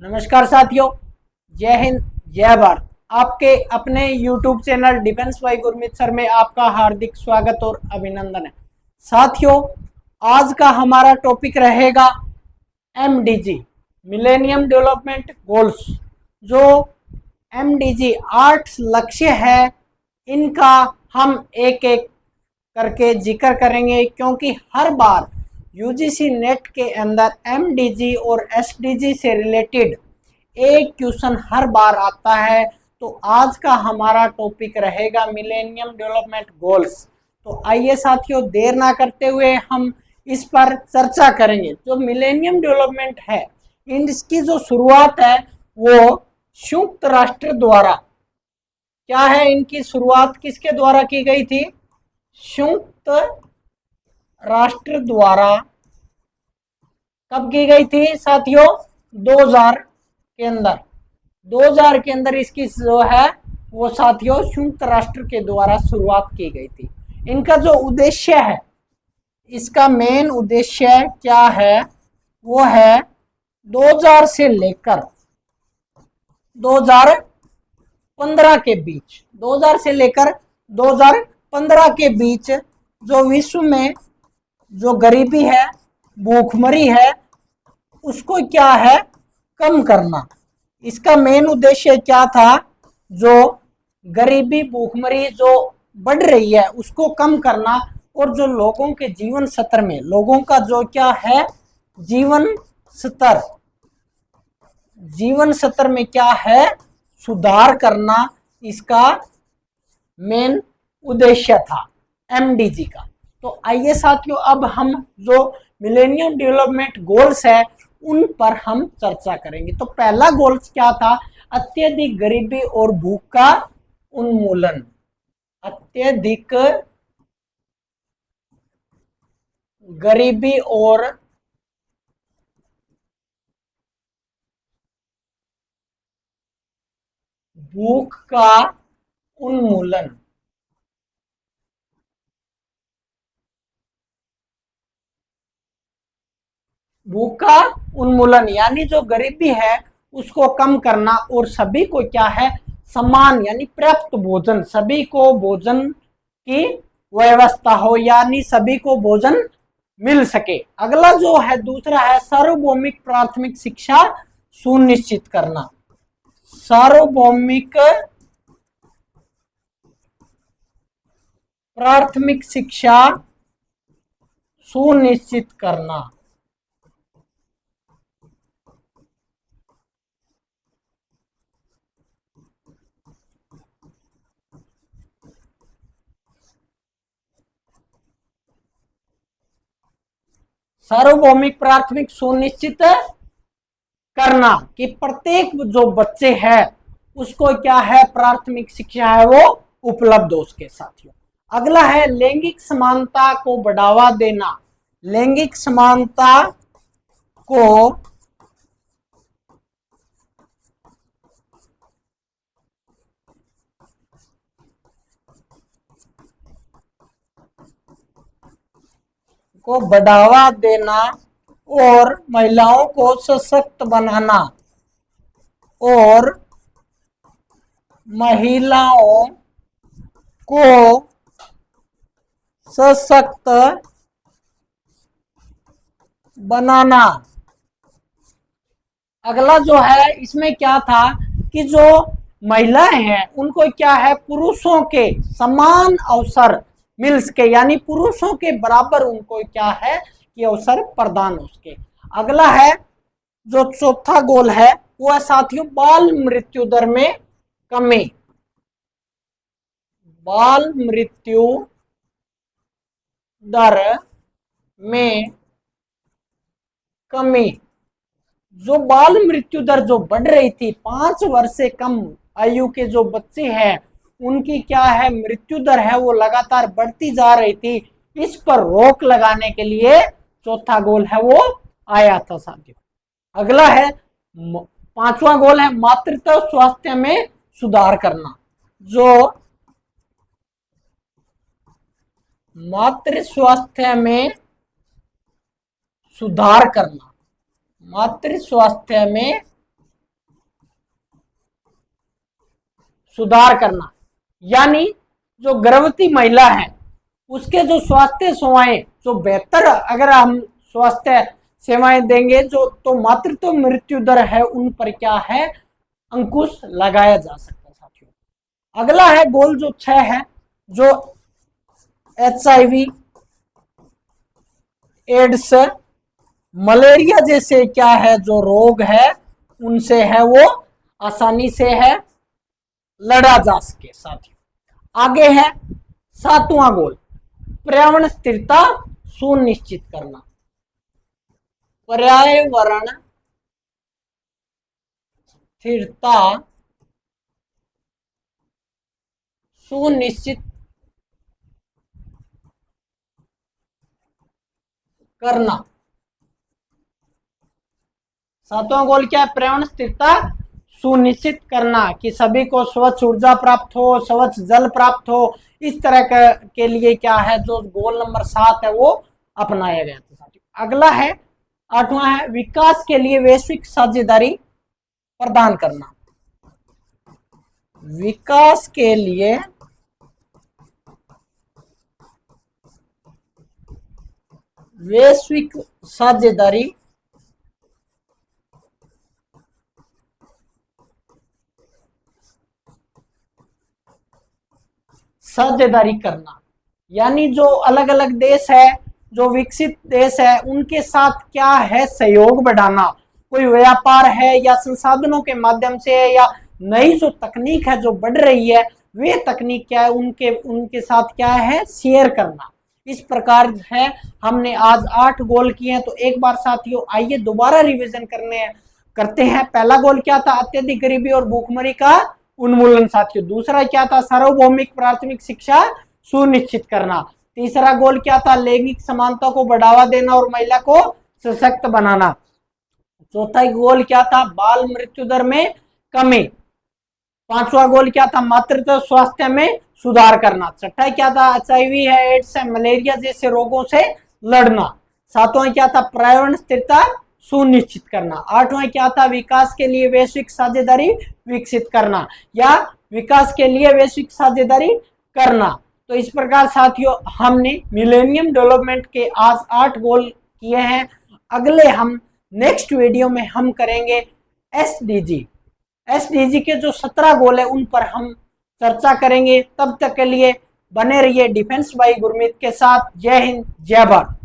नमस्कार साथियों, जय हिंद जय भारत। आपके अपने YouTube channel defence bye Gurmeet sir में आपका हार्दिक स्वागत और अभिनंदन है। साथियों, आज का हमारा टॉपिक रहेगा MDG मिलेनियम डेवलपमेंट गोल्स। जो MDG 8 लक्ष्य है, इनका हम एक एक करके जिक्र करेंगे, क्योंकि हर बार यूजीसी नेट के अंदर MDG और SDG से रिलेटेड एक क्वेश्चन हर बार आता है। तो आज का हमारा टॉपिक रहेगा मिलेनियम डेवलपमेंट गोल्स। तो आइए साथियों, देर ना करते हुए हम इस पर चर्चा करेंगे। जो मिलेनियम डेवलपमेंट है, इसकी जो शुरुआत है वो संयुक्त राष्ट्र द्वारा, क्या है, इनकी शुरुआत किसके द्वारा की गई थी? संयुक्त राष्ट्र द्वारा कब की गई थी साथियों? 2000 के अंदर। 2000 के अंदर इसकी जो है वो साथियों संयुक्त राष्ट्र के द्वारा शुरुआत की गई थी। इनका जो उद्देश्य है, इसका मेन उद्देश्य क्या है? वो है 2000 से लेकर 2015 के बीच, 2000 से लेकर 2015 के बीच जो विश्व में जो गरीबी है, भूखमरी है, उसको क्या है, कम करना। इसका मेन उद्देश्य क्या था? जो गरीबी भूखमरी जो बढ़ रही है उसको कम करना, और जो लोगों के जीवन स्तर में, लोगों का जो क्या है, जीवन स्तर में क्या है, सुधार करना, इसका मेन उद्देश्य था MDG का। तो आइए साथियों, अब हम जो मिलेनियम डेवलपमेंट गोल्स है उन पर हम चर्चा करेंगे। तो पहला गोल्स क्या था? अत्यधिक गरीबी और भूख का उन्मूलन। अत्यधिक गरीबी और भूख का उन्मूलन। भूख का उन्मूलन यानी जो गरीबी है उसको कम करना, और सभी को क्या है, समान यानी पर्याप्त भोजन, सभी को भोजन की व्यवस्था हो, यानी सभी को भोजन मिल सके। अगला जो है दूसरा है सार्वभौमिक प्राथमिक शिक्षा सुनिश्चित करना। सार्वभौमिक प्राथमिक शिक्षा सुनिश्चित करना। सार्वभौमिक प्राथमिक सुनिश्चित करना कि प्रत्येक जो बच्चे हैं उसको क्या है, प्राथमिक शिक्षा है वो उपलब्ध हो उसके साथियों। अगला है लैंगिक समानता को बढ़ावा देना। लैंगिक समानता को बढ़ावा देना और महिलाओं को सशक्त बनाना, और महिलाओं को सशक्त बनाना। अगला जो है इसमें क्या था कि जो महिलाएं हैं उनको क्या है, पुरुषों के समान अवसर मिल सके, यानी पुरुषों के बराबर उनको क्या है कि अवसर प्रदान हो सके। अगला है जो चौथा गोल है वो है साथियों बाल मृत्यु दर में कमी। बाल मृत्यु दर में कमी। जो बाल मृत्यु दर जो बढ़ रही थी, 5 वर्ष से कम आयु के जो बच्चे हैं उनकी क्या है, मृत्यु दर है वो लगातार बढ़ती जा रही थी। इस पर रोक लगाने के लिए चौथा गोल है वो आया था साथियों। अगला है पांचवा गोल है मातृत्व स्वास्थ्य में सुधार करना। जो मातृ स्वास्थ्य में सुधार करना, मातृ स्वास्थ्य में सुधार करना, यानी जो गर्भवती महिला है उसके जो स्वास्थ्य सेवाएं जो बेहतर, अगर हम स्वास्थ्य सेवाएं देंगे जो, तो मातृत्व मृत्यु दर है उन पर क्या है, अंकुश लगाया जा सकता है साथियों। अगला है गोल जो 6 है, जो HIV, एड्स, मलेरिया जैसे क्या है जो रोग है उनसे है वो आसानी से है लड़ा जा सके साथियों। आगे है 7वां गोल, पर्यावरण स्थिरता सुनिश्चित करना। पर्यावरण स्थिरता सुनिश्चित करना। 7वां गोल क्या है, पर्यावरण स्थिरता सुनिश्चित करना, कि सभी को स्वच्छ ऊर्जा प्राप्त हो, स्वच्छ जल प्राप्त हो। इस तरह के लिए क्या है, जो गोल नंबर 7 है वो अपनाया गया था। अगला है 8वां है, विकास के लिए वैश्विक साझेदारी प्रदान करना। विकास के लिए वैश्विक साझेदारी करना, यानी जो अलग अलग देश है, जो विकसित देश है, उनके साथ क्या है सहयोग बढ़ाना। कोई व्यापार है या संसाधनों के माध्यम से, या नई जो तकनीक है जो बढ़ रही है, वे तकनीक क्या है उनके साथ क्या है शेयर करना। इस प्रकार है हमने आज 8 गोल किए हैं। तो एक बार साथियों आइए दोबारा रिवीजन करते हैं। पहला गोल क्या था, अत्यधिक गरीबी और भूखमरी का उन्मूलन साथियों। दूसरा क्या था, सार्वभौमिक प्राथमिक शिक्षा सुनिश्चित करना। तीसरा गोल क्या था, लैंगिक समानता को बढ़ावा देना और महिला को सशक्त बनाना। चौथा गोल क्या था, बाल मृत्यु दर में कमी। पांचवा गोल क्या था, मातृत्व स्वास्थ्य में सुधार करना। छठा क्या था, HIV है, एड्स है, मलेरिया जैसे रोगों से लड़ना। सातवां क्या था, पर्यावरण स्थिरता सुनिश्चित करना। आठवां क्या था, विकास के लिए वैश्विक साझेदारी विकसित करना, या विकास के लिए वैश्विक साझेदारी करना। तो इस प्रकार साथियों हमने मिलेनियम डेवलपमेंट के आज 8 गोल किए हैं। अगले हम नेक्स्ट वीडियो में हम करेंगे SDG के जो 17 गोल है उन पर हम चर्चा करेंगे। तब तक के लिए बने रहिए डिफेंस बाई गुरमीत के साथ। जय हिंद, जय भारत।